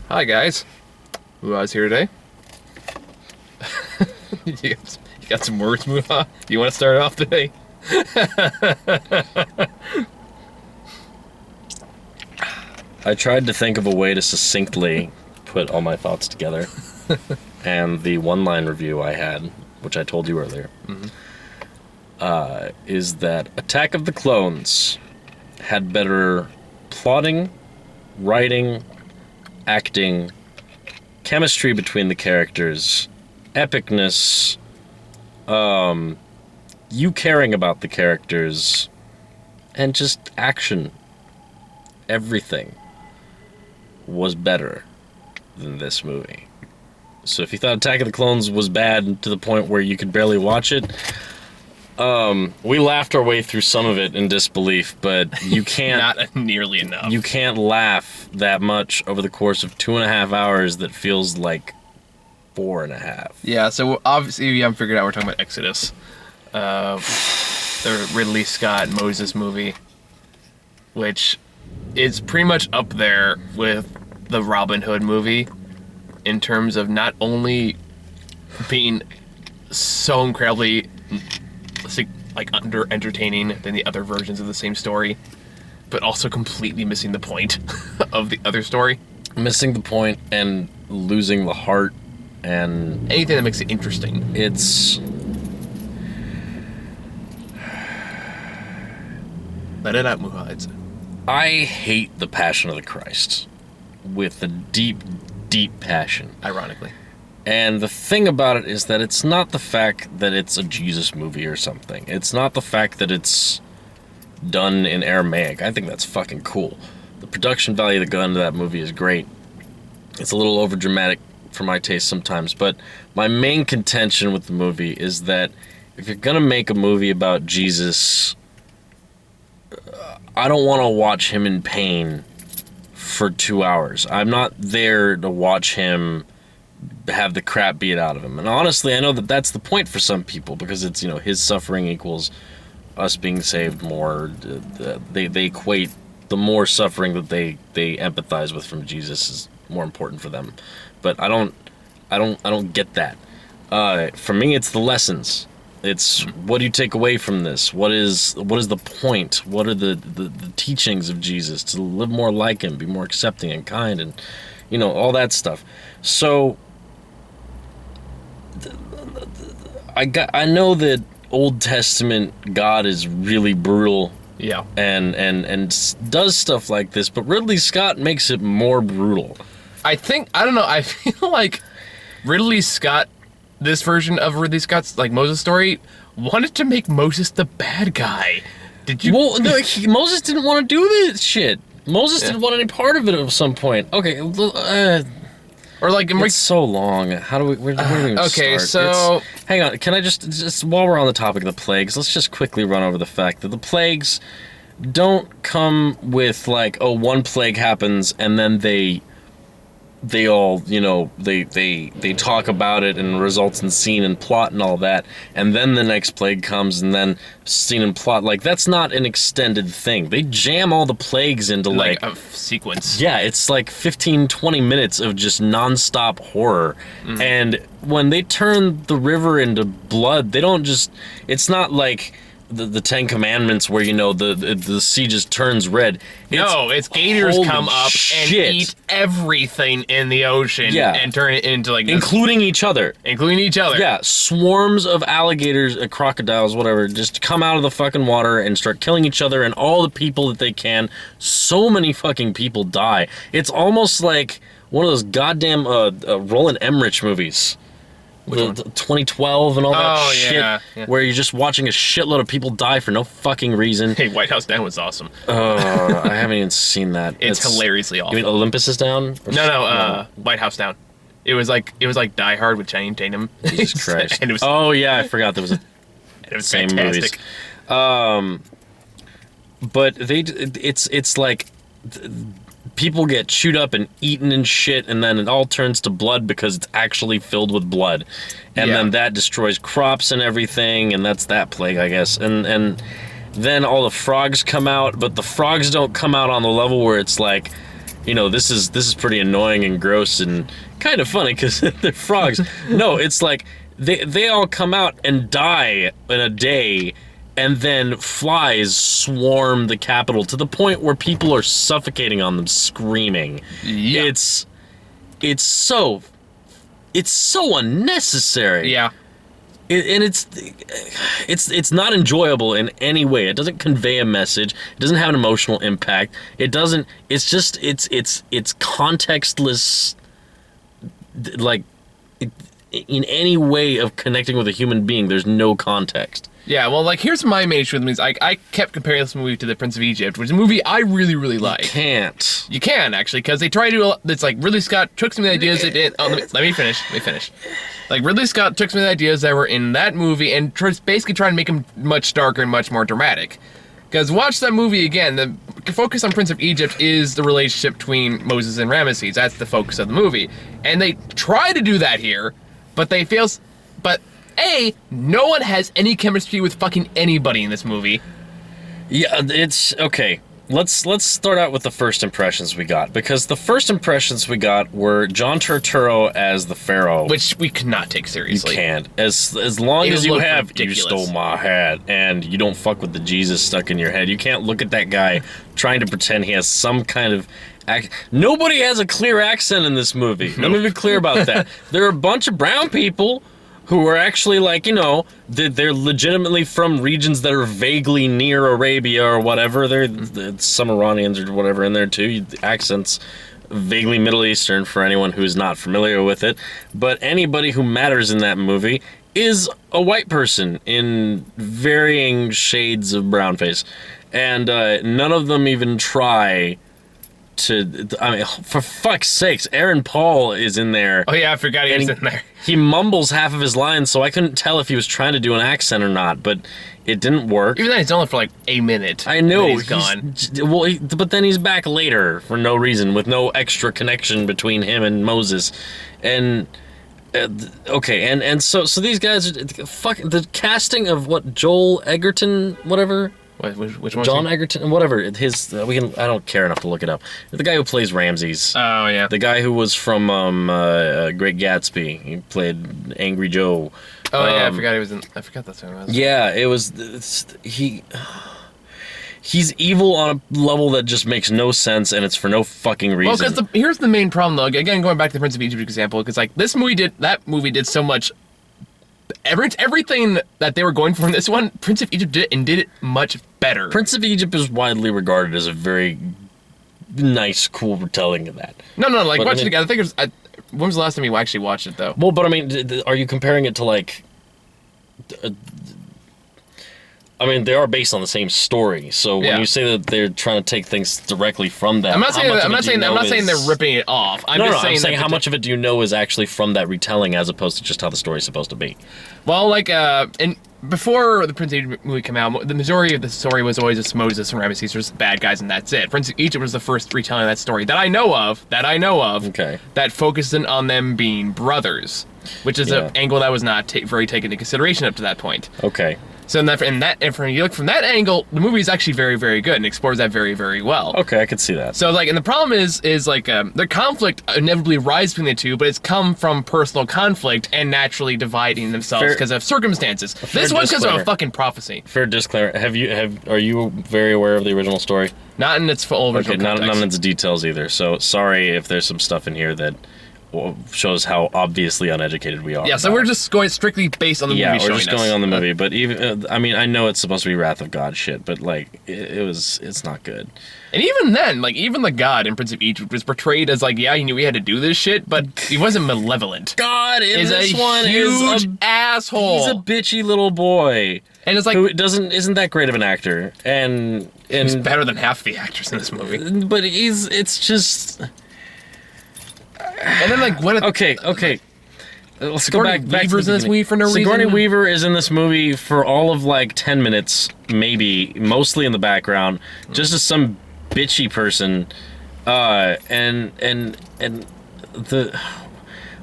Hi guys, who is here today? you got some words, Muha? You want to start off today? I tried to think of a way to succinctly put all my thoughts together, and the one-line review I had, which I told you earlier, is that Attack of the Clones had better plotting, writing, acting, chemistry between the characters, epicness, you caring about the characters, and just action. Everything was better than this movie. So if you thought Attack of the Clones was bad to the point where you could barely watch it, we laughed our way through some of it in disbelief, but you can't... Not nearly enough. You can't laugh that much over the course of 2.5 hours that feels like 4.5. Yeah, so obviously we haven't figured out we're talking about Exodus. The Ridley Scott Moses movie, which is pretty much up there with the Robin Hood movie in terms of not only being so incredibly under entertaining than the other versions of the same story, but also completely missing the point of the other story. Missing the point and losing the heart and anything that makes it interesting. It's... Let it out, Muha. I hate the Passion of the Christ with a deep, deep passion. Ironically. And the thing about it is that it's not the fact that it's a Jesus movie or something. It's not the fact that it's done in Aramaic. I think that's fucking cool. The production value that got into that movie is great. It's a little overdramatic for my taste sometimes, but my main contention with the movie is that if you're gonna make a movie about Jesus, I don't want to watch him in pain for 2 hours. I'm not there to watch him have the crap beat out of him. And honestly, I know that that's the point for some people, because it's, you know, his suffering equals us being saved more. They equate the more suffering that they empathize with from Jesus is more important for them. But I don't get that. For me, it's the lessons. It's what do you take away from this? What is the point? What are the teachings of Jesus to live more like him, be more accepting and kind, and you know, all that stuff. So I know that Old Testament God is really brutal. Yeah. And does stuff like this, but Ridley Scott makes it more brutal. I don't know, I feel like Ridley Scott, this version of Ridley Scott's Moses story, wanted to make Moses the bad guy. Did you? Well, no, Moses didn't want to do this shit. Moses didn't want any part of it at some point. Okay, or it's so long. How do we? Where do we even okay, start? So hang on. Can I just while we're on the topic of the plagues, let's just quickly run over the fact that the plagues don't come with one plague happens and then they all, you know, they talk about it and results in scene and plot and all that, and then the next plague comes and then scene and plot. That's not an extended thing. They jam all the plagues into a sequence. Yeah, it's 15-20 minutes of just non-stop horror. And when they turn the river into blood, they don't just, it's not like the Ten Commandments where, you know, the sea just turns red. It's gators come up and eat everything in the ocean and turn it into including each other. Yeah, swarms of alligators, crocodiles, whatever, just come out of the fucking water and start killing each other and all the people that they can. So many fucking people die. It's almost like one of those goddamn Roland Emmerich movies. The 2012 and all that shit, yeah. where you're just watching a shitload of people die for no fucking reason. Hey, White House Down was awesome. I haven't even seen that. It's hilariously awful. You mean Olympus is Down? No, White House Down. It was like Die Hard with Channing Tatum. Jesus Christ. And it was, I forgot there was a it was same fantastic. Movies. But it's like people get chewed up and eaten and shit, and then it all turns to blood because it's actually filled with blood. And then that destroys crops and everything, and that's that plague, I guess. And then all the frogs come out, but the frogs don't come out on the level where it's like, you know, this is pretty annoying and gross and kind of funny because they're frogs. No, it's like they all come out and die in a day, and then flies swarm the Capitol to the point where people are suffocating on them, screaming. Yeah. It's so unnecessary. Yeah. And it's not enjoyable in any way. It doesn't convey a message. It doesn't have an emotional impact. It doesn't. It's just it's contextless. Like, in any way of connecting with a human being, there's no context. Yeah, well, like, here's my main issue with the movie. I kept comparing this movie to The Prince of Egypt, which is a movie I really, really like. You can't. You can, actually, because they try to do it's like Ridley Scott took some of the ideas they did. Oh, let me finish. Like, Ridley Scott took some of the ideas that were in that movie and basically tried to make them much darker and much more dramatic. Because watch that movie again, the focus on Prince of Egypt is the relationship between Moses and Ramesses. That's the focus of the movie. And they try to do that here, but they fail. But A, no one has any chemistry with fucking anybody in this movie. Yeah, it's okay. Let's start out with the first impressions we got, because the first impressions we got were John Turturro as the Pharaoh, Which we could not take seriously. You can't. As long as you have ridiculous. You stole my hat and you don't fuck with the Jesus stuck in your head, you can't look at that guy trying to pretend he has some kind of Nobody has a clear accent in this movie. Let me be clear about that. There are a bunch of brown people who are actually, like, you know, they're legitimately from regions that are vaguely near Arabia or whatever. They're some Iranians or whatever in there too. The accents vaguely Middle Eastern for anyone who's not familiar with it. But anybody who matters in that movie is a white person in varying shades of brown face. And none of them even try to, I mean, for fuck's sakes, Aaron Paul is in there. Oh yeah, I forgot he was in there. He mumbles half of his lines, so I couldn't tell if he was trying to do an accent or not, but it didn't work. Even though he's only for like a minute. I know. He's gone. But then he's back later for no reason, with no extra connection between him and Moses. And okay, and so these guys are the casting of what, Joel Egerton, whatever. Which one? John Egerton, whatever. I don't care enough to look it up. The guy who plays Ramses. Oh yeah. The guy who was from Great Gatsby. He played Angry Joe. Oh yeah, I forgot he was in. I forgot that's who he was. Yeah, he's evil on a level that just makes no sense, and it's for no fucking reason. Well, because here's the main problem, though. Again, going back to the Prince of Egypt example, because like that movie did so much. Everything that they were going for in this one, Prince of Egypt did it much better. Prince of Egypt is widely regarded as a very nice, cool retelling of that. No, like, watch it again. I think it was. When was the last time you actually watched it, though? Well, but I mean, are you comparing it to, like... I mean, they are based on the same story, so when you say that they're trying to take things directly from that, I'm not saying they're ripping it off. I'm saying how much of it do you know is actually from that retelling, as opposed to just how the story's supposed to be. Well, like, and before the Prince of Egypt movie came out, the majority of the story was always just Moses and Ramesses were just bad guys, and that's it. Prince of Egypt was the first retelling of that story that I know of. Okay. That focused on them being brothers, which is an angle that was not very taken into consideration up to that point. Okay. So if you look from that angle, the movie is actually very, very good and explores that very, very well. Okay, I could see that. So, like, and the problem is like, their conflict inevitably rises between the two, but it's come from personal conflict and naturally dividing themselves because of circumstances. This one's because of a fucking prophecy. Fair disclaimer. Are you very aware of the original story? Not in its full original context. Not in its details either. So sorry if there's some stuff in here that shows how obviously uneducated we are. Yeah, so we're just going strictly based on the movie showing us. Yeah, we're just going on the movie. But even, I mean, I know it's supposed to be Wrath of God shit, but, like, it's not good. And even then, like, even the God in Prince of Egypt was portrayed as, like, yeah, he knew he had to do this shit, but he wasn't malevolent. God in this one is a asshole. He's a bitchy little boy. And it's like, who isn't that great of an actor. And he's better than half the actors in this movie. But it's just... And then, like, when okay. Let's go back. Weaver's in this movie for no reason. Sigourney Weaver is in this movie for all of, like, 10 minutes, maybe, mostly in the background, just as some bitchy person. And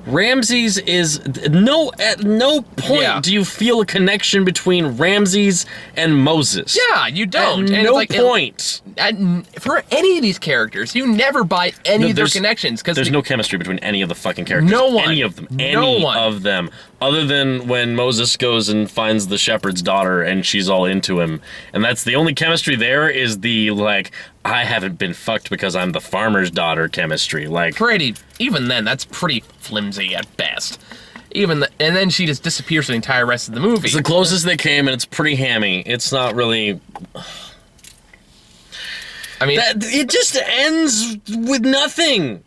Ramses is at no point do you feel a connection between Ramses and Moses. Yeah, you don't. At no point. For any of these characters, you never buy any of their connections because there's no chemistry between any of the fucking characters. No one. Any of them. Any of them. Other than when Moses goes and finds the shepherd's daughter and she's all into him. And that's the only chemistry there is the, like, I haven't been fucked because I'm the farmer's daughter chemistry. Like, even then, that's pretty flimsy at best. And then she just disappears for the entire rest of the movie. It's the closest they came, and it's pretty hammy. It's not really... I mean... it just ends with nothing.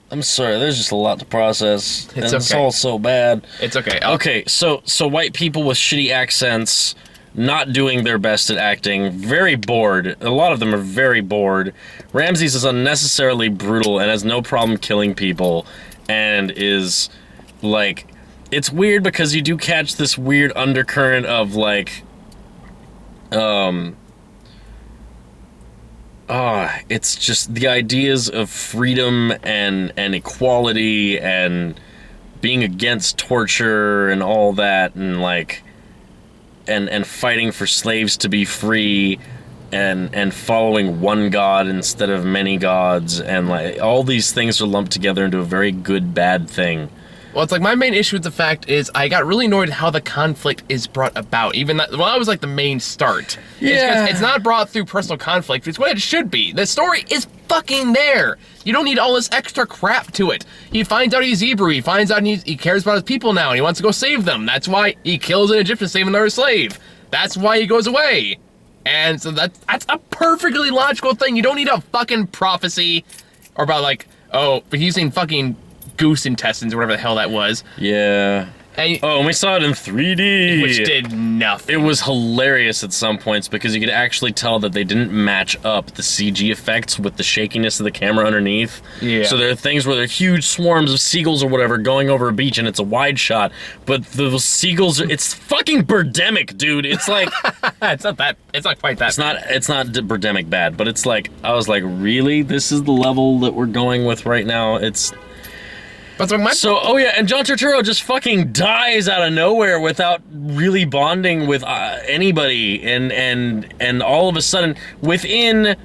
I'm sorry, there's just a lot to process. It's It's all so bad. It's okay. Okay, so white people with shitty accents, not doing their best at acting, very bored. A lot of them are very bored. Ramses is unnecessarily brutal and has no problem killing people, and is, like... It's weird because you do catch this weird undercurrent of, like... it's just the ideas of freedom and equality and being against torture and all that, and like and fighting for slaves to be free and following one god instead of many gods, and like all these things are lumped together into a very good bad thing. Well, it's like my main issue with the fact is I got really annoyed how the conflict is brought about. Even that, that was like the main start. Yeah. It's not brought through personal conflict. It's what it should be. The story is fucking there. You don't need all this extra crap to it. He finds out he's Hebrew. He finds out he cares about his people now, and he wants to go save them. That's why he kills an Egyptian to save another slave. That's why he goes away. And so that's a perfectly logical thing. You don't need a fucking prophecy or about like, oh, but he's using fucking goose intestines or whatever the hell that was. Yeah. And we saw it in 3D. Which did nothing. It was hilarious at some points because you could actually tell that they didn't match up the CG effects with the shakiness of the camera underneath. Yeah. So there are things where there are huge swarms of seagulls or whatever going over a beach and it's a wide shot, but the seagulls are, it's fucking Birdemic, dude. It's like it's not quite that. It's not Birdemic bad, but it's like I was like, really? This is the level that we're going with right now? It's But so oh yeah, and John Turturro just fucking dies out of nowhere without really bonding with anybody, and all of a sudden, John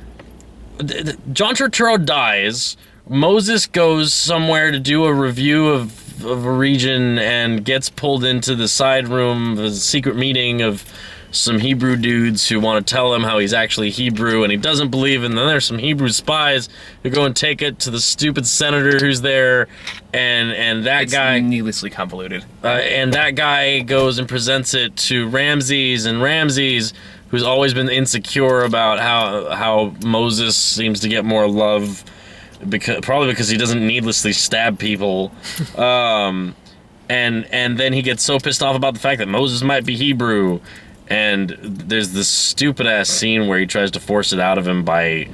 Turturro dies, Moses goes somewhere to do a review of a region and gets pulled into the side room, the secret meeting of some Hebrew dudes who want to tell him how he's actually Hebrew, and he doesn't believe, and then there's some Hebrew spies who go and take it to the stupid senator who's there, and that guy... It's needlessly convoluted. And that guy goes and presents it to Ramses, and Ramses, who's always been insecure about how Moses seems to get more love, probably because he doesn't needlessly stab people, and then he gets so pissed off about the fact that Moses might be Hebrew. And there's this stupid-ass scene where he tries to force it out of him by,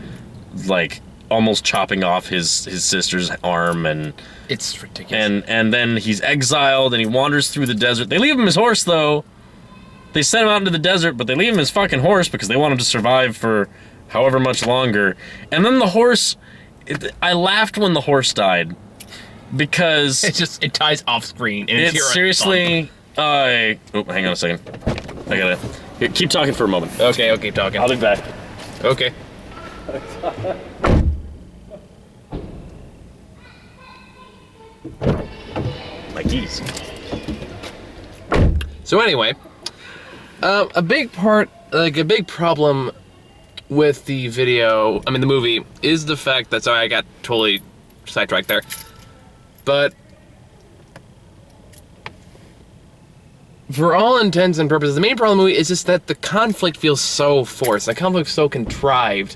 like, almost chopping off his sister's arm, and... It's ridiculous. And then he's exiled, and he wanders through the desert. They leave him his horse, though. They send him out into the desert, but they leave him his fucking horse because they want him to survive for however much longer. And then the horse... I laughed when the horse died, because... It dies off-screen, and it's seriously... hang on a second. I gotta... Here, keep talking for a moment. Okay, I'll keep talking. I'll be back. Okay. My keys. So anyway, a big problem with the the movie, is the fact that, sorry, I got totally sidetracked there, but for all intents and purposes, the main problem with the movie is just that the conflict feels so forced. The conflict is so contrived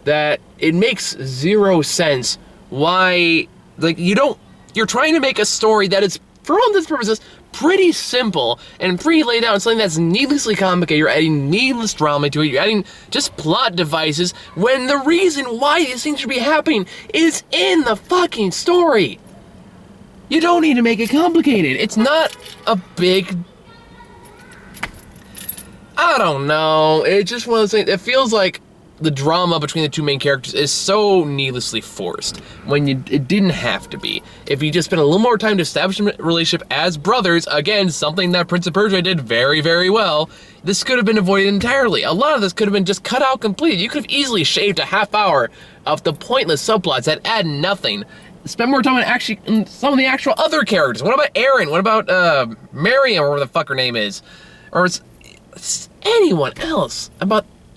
that it makes zero sense why, like, you're trying to make a story that is, for all intents and purposes, pretty simple and pretty laid out, and something that's needlessly complicated. You're adding needless drama to it. You're adding just plot devices when the reason why these things should be happening is in the fucking story. You don't need to make it complicated. It's not a big... I don't know. It's just one of those things. It feels like the drama between the two main characters is so needlessly forced when it didn't have to be. If you just spent a little more time to establish a relationship as brothers, again, something that Prince of Persia did very, very well, this could have been avoided entirely. A lot of this could have been just cut out completely. You could have easily shaved a half hour of the pointless subplots that add nothing. Spend more time on some of the actual other characters. What about Aaron? What about Miriam, or whatever the fuck her name is? Or it's anyone else?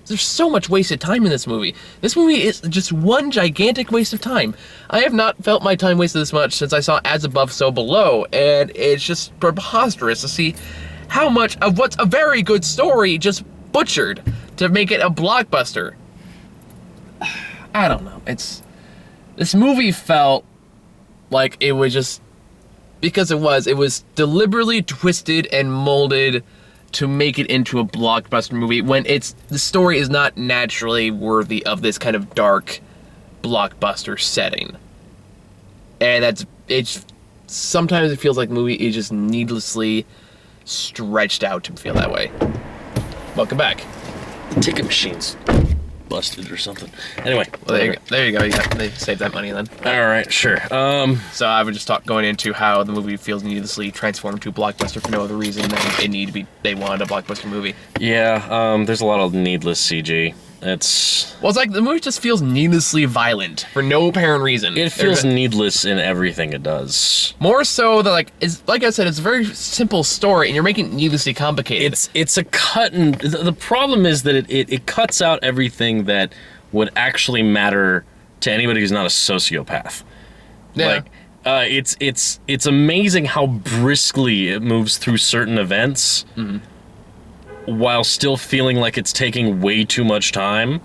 There's so much wasted time in this movie. This movie is just one gigantic waste of time. I have not felt my time wasted this much since I saw As Above, So Below, and it's just preposterous to see how much of what's a very good story just butchered to make it a blockbuster. I don't know. This movie felt like it was just, because it was deliberately twisted and molded to make it into a blockbuster movie when the story is not naturally worthy of this kind of dark blockbuster setting. And sometimes it feels like the movie is just needlessly stretched out to feel that way. Welcome back. The ticket machine's busted or something. Anyway, well, there you go. They saved that money then. All right, sure. So I would just going into how the movie feels needlessly transformed to a blockbuster for no other reason than they wanted a blockbuster movie. Yeah, there's a lot of needless CG. It's like the movie just feels needlessly violent for no apparent reason. It feels needless in everything it does. More so that like I said, it's a very simple story, and you're making it needlessly complicated. It's a cut, and the problem is that it cuts out everything that would actually matter to anybody who's not a sociopath. Yeah. It's amazing how briskly it moves through certain events. Mm-hmm. While still feeling like it's taking way too much time,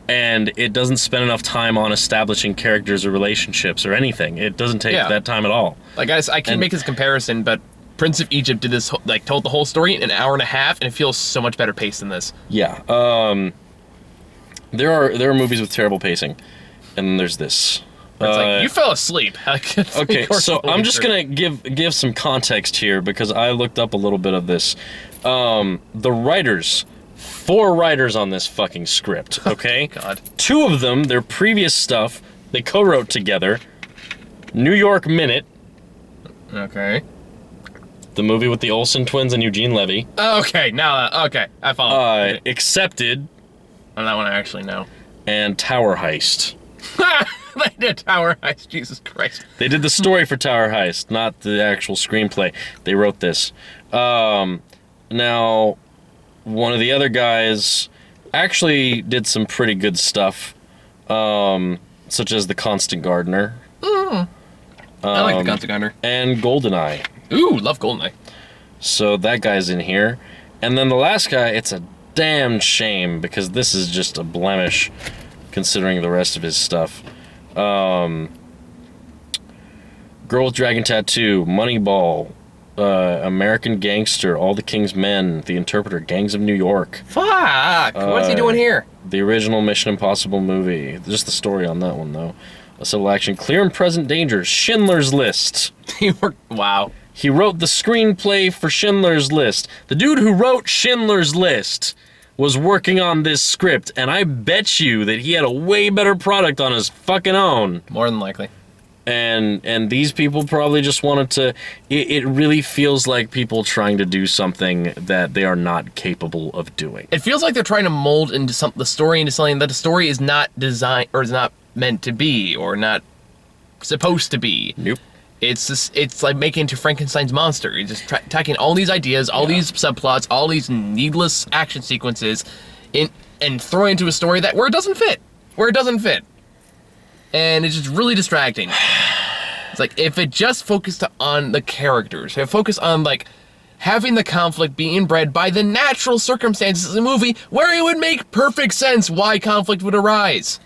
and it doesn't spend enough time on establishing characters or relationships or anything. It doesn't take that time at all. Like I can't make this comparison, but Prince of Egypt did this, told the whole story in an hour and a half, and it feels so much better paced than this. Yeah. There are movies with terrible pacing, and then there's this. It's you fell asleep. Okay, so I'm just gonna give some context here because I looked up a little bit of this. The writers, 4 writers on this fucking script, okay? God. 2 of them, their previous stuff, they co-wrote together. New York Minute. Okay. The movie with the Olsen twins and Eugene Levy. Okay, I follow. Accepted. On that one I actually know. And Tower Heist. They did Tower Heist, Jesus Christ. They did the story for Tower Heist, not the actual screenplay. They wrote this. Now, one of the other guys actually did some pretty good stuff, such as The Constant Gardener. I like The Constant Gardener. And GoldenEye. Ooh, love GoldenEye. So that guy's in here. And then the last guy, it's a damn shame, because this is just a blemish, considering the rest of his stuff. Girl with Dragon Tattoo, Moneyball, American Gangster, All the King's Men, The Interpreter, Gangs of New York. Fuck! What's he doing here? The original Mission Impossible movie. Just the story on that one, though. A Civil Action, Clear and Present Danger, Schindler's List. Wow. He wrote the screenplay for Schindler's List. The dude who wrote Schindler's List was working on this script, and I bet you that he had a way better product on his fucking own. More than likely. And these people probably just wanted to... It really feels like people trying to do something that they are not capable of doing. It feels like they're trying to mold the story into something that the story is not designed, or is not meant to be, or not supposed to be. Nope. It's like making into Frankenstein's monster. You're just taking all these ideas, all these subplots, all these needless action sequences, and throwing into a story where it doesn't fit. And it's just really distracting. It's like, if it just focused on the characters, if it focused on, having the conflict being bred by the natural circumstances of the movie, where it would make perfect sense why conflict would arise.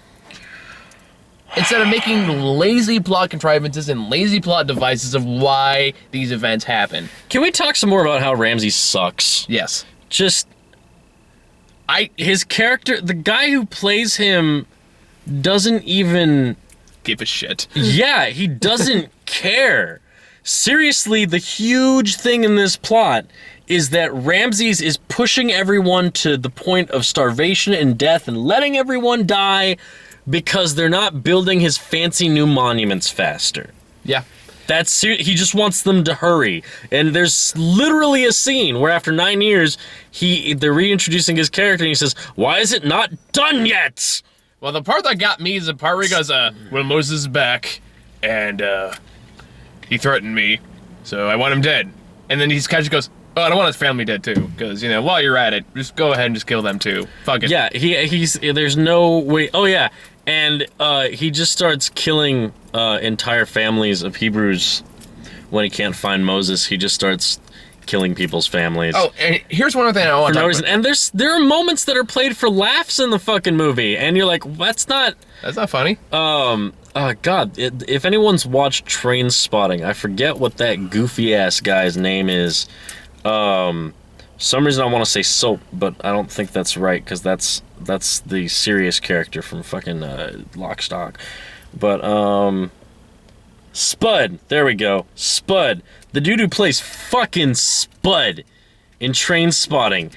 Instead of making lazy plot contrivances and lazy plot devices of why these events happen. Can we talk some more about how Ramsey sucks? Yes. His character, the guy who plays him, doesn't even give a shit. Yeah, he doesn't care. Seriously, the huge thing in this plot is that Ramses is pushing everyone to the point of starvation and death and letting everyone die because they're not building his fancy new monuments faster. Yeah. He just wants them to hurry. And there's literally a scene where after 9 years, they're reintroducing his character and he says, "Why is it not done yet?" Well, the part that got me is the part where he goes, well, Moses is back, and he threatened me, so I want him dead. And then he kind of goes, oh, I don't want his family dead too, because, while you're at it, just go ahead and just kill them too. Fuck it. Yeah, there's no way. Oh, yeah. And he just starts killing entire families of Hebrews when he can't find Moses. He just starts killing people's families. Oh, and here's one other thing I want to talk about. And there are moments that are played for laughs in the fucking movie, and you're like, that's not funny. God, if anyone's watched Train Spotting, I forget what that goofy ass guy's name is. Some reason I want to say Soap, but I don't think that's right, because that's the serious character from fucking Lock, Stock. But Spud, there we go, Spud. The dude who plays fucking Spud in Train Spotting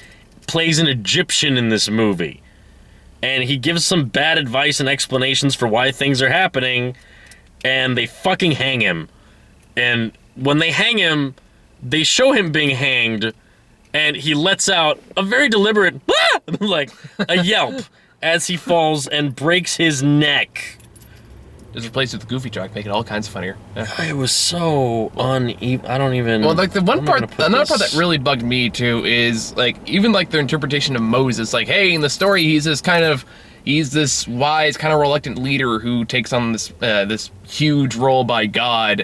plays an Egyptian in this movie. And he gives some bad advice and explanations for why things are happening, and they fucking hang him. And when they hang him, they show him being hanged, and he lets out a very deliberate, like, a yelp as he falls and breaks his neck. Just replaced with the goofy track, make it all kinds of funnier. Yeah. It was so uneven. I don't even. Well, like another part that really bugged me too is like even like their interpretation of Moses. Like, hey, in the story, he's this wise, kind of reluctant leader who takes on this huge role by God.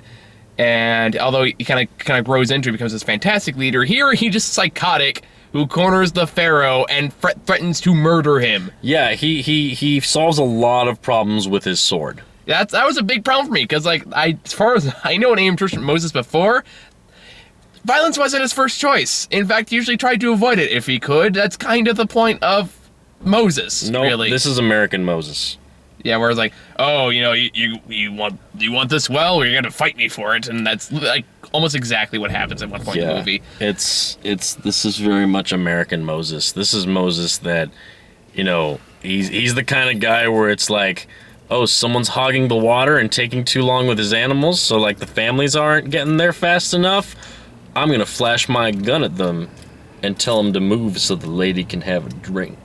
And although he kind of grows into it, becomes this fantastic leader, here he's just psychotic who corners the Pharaoh and threatens to murder him. Yeah, he solves a lot of problems with his sword. That was a big problem for me, because like as far as I know, in Aim Moses before, violence wasn't his first choice. In fact, he usually tried to avoid it if he could. That's kind of the point of Moses. No, really. This is American Moses. Yeah, where it's like, oh, you want this well, or you're gonna fight me for it, and that's like almost exactly what happens at one point in the movie. This is very much American Moses. This is Moses that, he's the kind of guy where it's like, oh, someone's hogging the water and taking too long with his animals, so like the families aren't getting there fast enough. I'm gonna flash my gun at them and tell them to move so the lady can have a drink.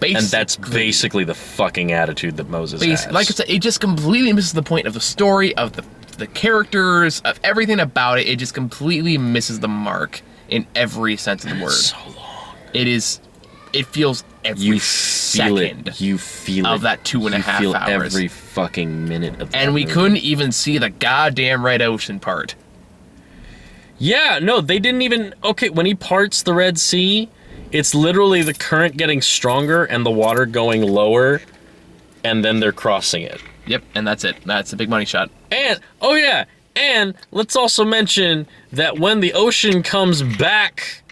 And that's basically the fucking attitude that Moses has. Like I said, it just completely misses the point of the story, of the characters, of everything about it. It just completely misses the mark in every sense of the word. It's so long. It feels every second. You feel it. Of that 2.5 hours. You feel every fucking minute of that. And we couldn't even see the goddamn Red Ocean part. Yeah, no, they didn't even... Okay, when he parts the Red Sea, it's literally the current getting stronger and the water going lower, and then they're crossing it. Yep, and that's it. That's a big money shot. And, oh yeah, and let's also mention that when the ocean comes back,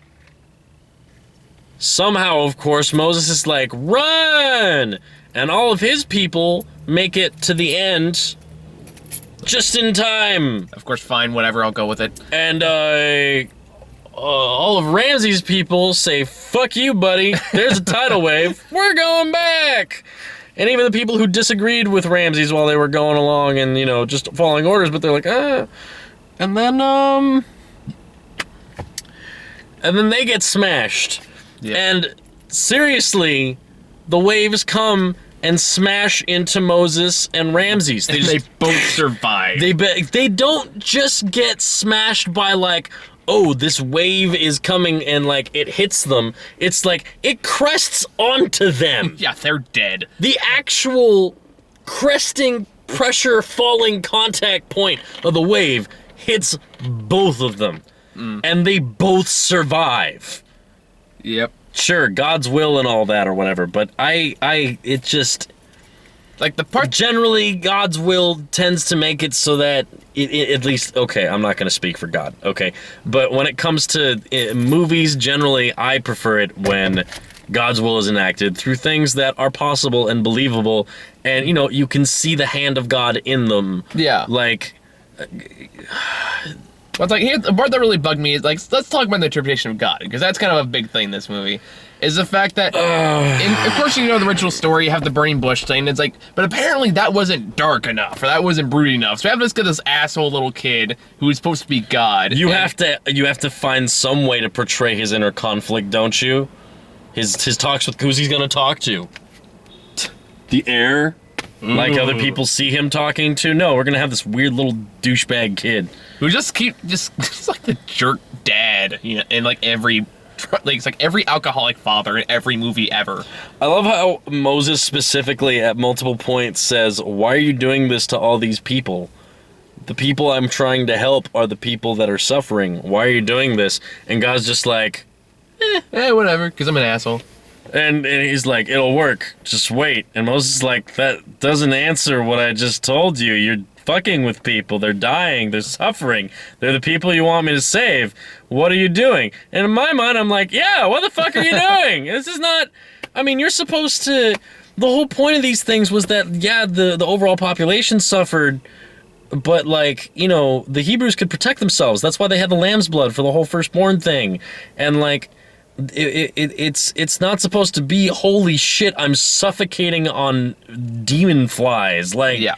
somehow, of course, Moses is like, run! And all of his people make it to the end just in time. Of course, fine, whatever, I'll go with it. And, all of Ramses' people say, fuck you, buddy. There's a tidal wave. We're going back. And even the people who disagreed with Ramses while they were going along and, just following orders, but they're like, ah. And then they get smashed. Yeah. And seriously, the waves come and smash into Moses and Ramses. They both survive. They don't just get smashed by like, oh, this wave is coming and like it hits them. It's like it crests onto them. Yeah, they're dead. The actual cresting pressure falling contact point of the wave hits both of them. And they both survive. Yep. Sure, God's will and all that or whatever, but it just... Like the part... Generally, God's will tends to make it so that, it at least... Okay, I'm not going to speak for God, okay? But when it comes to movies, generally, I prefer it when God's will is enacted through things that are possible and believable, and, you can see the hand of God in them. Yeah. Like... But it's like, here, the part that really bugged me is, like, let's talk about the interpretation of God, because that's kind of a big thing in this movie, is the fact that, of course, you know the original story, you have the burning bush thing, and it's like, but apparently that wasn't dark enough, or that wasn't broody enough, so we have this asshole little kid who's supposed to be God. You have to find some way to portray his inner conflict, don't you? His talks with who's he's gonna talk to? The air? Like other people see him talking to? No, we're gonna have this weird little douchebag kid who just like the jerk dad, you know, in like every, like it's like every alcoholic father in every movie ever. I love how Moses specifically at multiple points says, "Why are you doing this to all these people? The people I'm trying to help are the people that are suffering. Why are you doing this?" And God's just like, whatever, because I'm an asshole. And he's like, "It'll work. Just wait." And Moses is like, "That doesn't answer what I just told you. You're fucking with people. They're dying. They're suffering. They're the people you want me to save. What are you doing?" And in my mind, I'm like, yeah, what the fuck are you doing? This is not... I mean, you're supposed to... The whole point of these things was that, yeah, the overall population suffered, but, like, you know, the Hebrews could protect themselves. That's why they had the lamb's blood for the whole firstborn thing. And, like... It's not supposed to be, holy shit, I'm suffocating on demon flies. Like, yeah.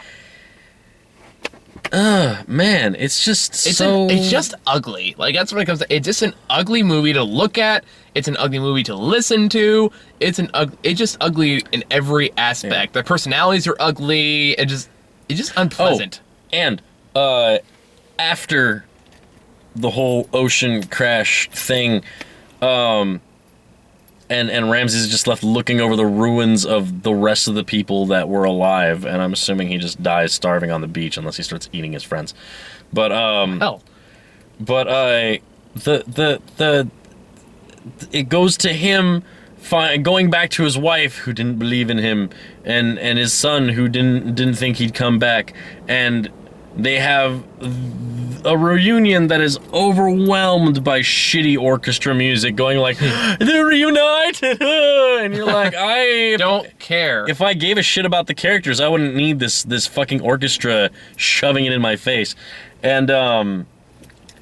Man, it's just it's just ugly. Like, that's what it comes to. It's just an ugly movie to look at. It's an ugly movie to listen to. It's just ugly in every aspect. Yeah. The personalities are ugly. It's just unpleasant. Oh, and after the whole ocean crash thing, and Ramses is just left looking over the ruins of the rest of the people that were alive, and I'm assuming he just dies starving on the beach unless he starts eating his friends. But hell. But it goes to him going back to his wife who didn't believe in him, and his son who didn't think he'd come back, and they have a reunion that is overwhelmed by shitty orchestra music going like, they're reunited, and you're like, I don't care. If I gave a shit about the characters, I wouldn't need this fucking orchestra shoving it in my face. And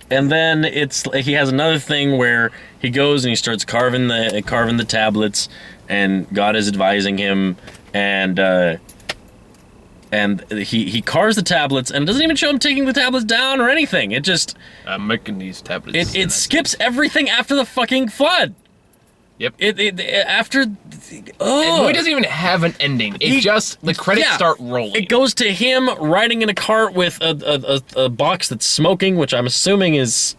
then he has another thing where he goes and he starts carving the tablets, and God is advising him, and he carves the tablets and doesn't even show him taking the tablets down or anything. It just... I'm making these tablets. It skips everything after the fucking flood. Yep. After... Oh. The movie doesn't even have an ending. The credits start rolling. It goes to him riding in a cart with a box that's smoking, which I'm assuming is...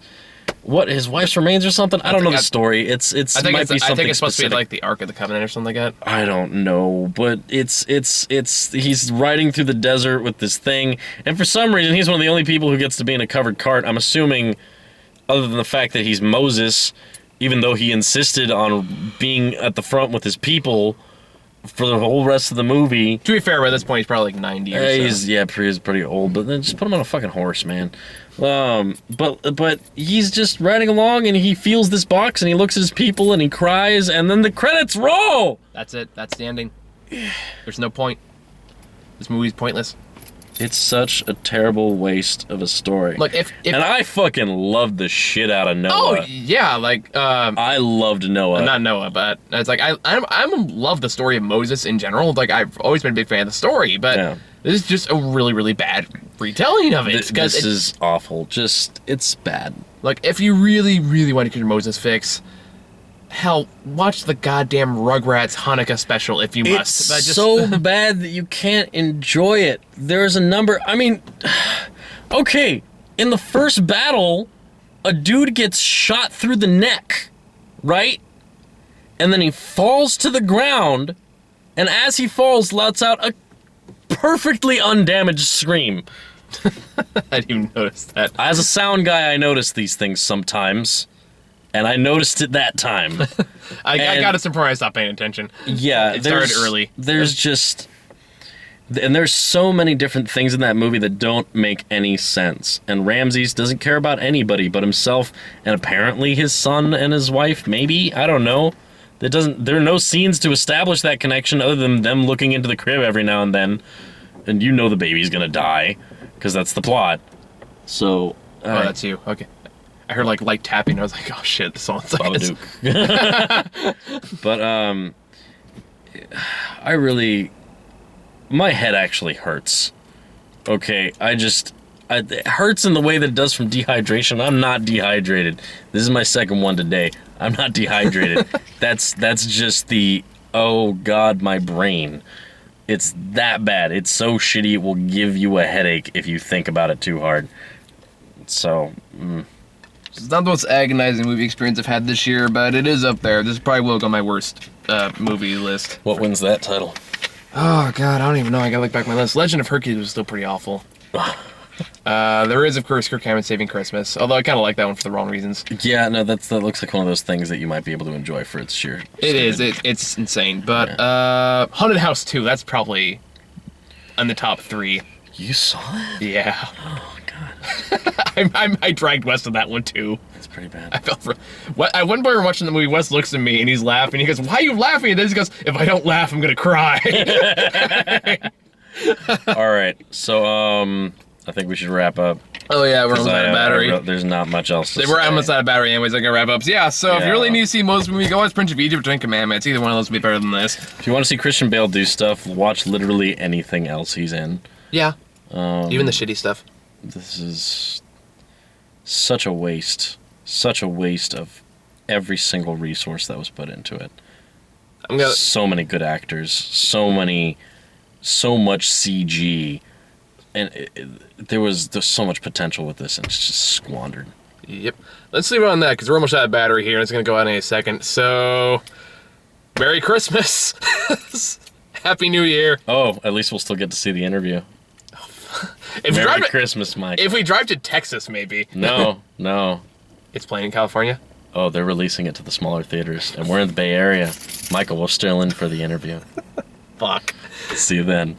What, his wife's remains or something? I don't know the story. I think it's supposed to be like the Ark of the Covenant or something like that. I don't know, but it's he's riding through the desert with this thing, and for some reason he's one of the only people who gets to be in a covered cart. I'm assuming, other than the fact that he's Moses, even though he insisted on being at the front with his people for the whole rest of the movie. To be fair, by this point he's probably like 90 or so. He's pretty old, but then just put him on a fucking horse, man. But he's just riding along, and he feels this box, and he looks at his people, and he cries, and then the credits roll! That's it. That's the ending. There's no point. This movie's pointless. It's such a terrible waste of a story. Look, if and I fucking loved the shit out of Noah. Oh yeah, like I loved Noah. Not Noah, but it's like I love the story of Moses in general. Like, I've always been a big fan of the story, but this is just a really, really bad retelling of it. This is awful. It's bad. Like, if you really, really want to get your Moses fix, hell, watch the goddamn Rugrats Hanukkah special if you must. It's so bad that you can't enjoy it. There's a number... I mean... Okay, in the first battle, a dude gets shot through the neck, right? And then he falls to the ground, and as he falls, lets out a perfectly undamaged scream. I didn't even notice that. As a sound guy, I notice these things sometimes. And I noticed it that time. I got it before I stopped paying attention. Yeah. It started early. There's just... And there's so many different things in that movie that don't make any sense. And Ramses doesn't care about anybody but himself, and apparently his son and his wife, maybe? I don't know. There are no scenes to establish that connection other than them looking into the crib every now and then. And you know the baby's gonna die, because that's the plot. So... Oh, that's you. Okay. I heard like light tapping. I was like, oh shit, the song's like Babadook. But I really, my head actually hurts. Okay, it hurts in the way that it does from dehydration. I'm not dehydrated. This is my second one today. I'm not dehydrated. That's just the, oh God, my brain. It's that bad. It's so shitty it will give you a headache if you think about it too hard. So, It's not the most agonizing movie experience I've had this year, but it is up there. This probably will go on my worst movie list. what wins that title? Oh god, I don't even know. I gotta look back at my list. Legend of Hercules was still pretty awful. There is, of course, Kirk Hammett Saving Christmas. Although I kind of like that one for the wrong reasons. Yeah, no, that looks like one of those things that you might be able to enjoy for its sheer. It is. It's insane. But Haunted House 2, that's probably in the top 3. You saw it? Yeah. Oh God, I dragged Wes to that one too. that's pretty bad. I felt for. At one point we're watching the movie. Wes looks at me and he's laughing. He goes, "Why are you laughing?" And then he goes, "If I don't laugh, I'm gonna cry." All right, so I think we should wrap up. Oh yeah, we're almost out of battery. There's not much else to say. We're almost out of battery anyways. I can wrap up. So, yeah, so if you Yeah. really need to see Moses movie, go watch Prince of Egypt or Ten Commandments. Either one of those will be better than this. If you want to see Christian Bale do stuff, watch literally anything else he's in. Yeah. Even the shitty stuff. This is such a waste of every single resource that was put into it. So many good actors, so much CG, and there's so much potential with this, and it's just squandered. Yep. Let's leave it on that because we're almost out of battery here and it's going to go out in a second. So, Merry Christmas. Happy New Year. Oh, at least we'll still get to see the interview. If we Merry drive Christmas, Mike. If we drive to Texas, maybe. No. It's playing in California. Oh, they're releasing it to the smaller theaters, and we're in the Bay Area. Michael, we're still in for the interview. Fuck. See you then.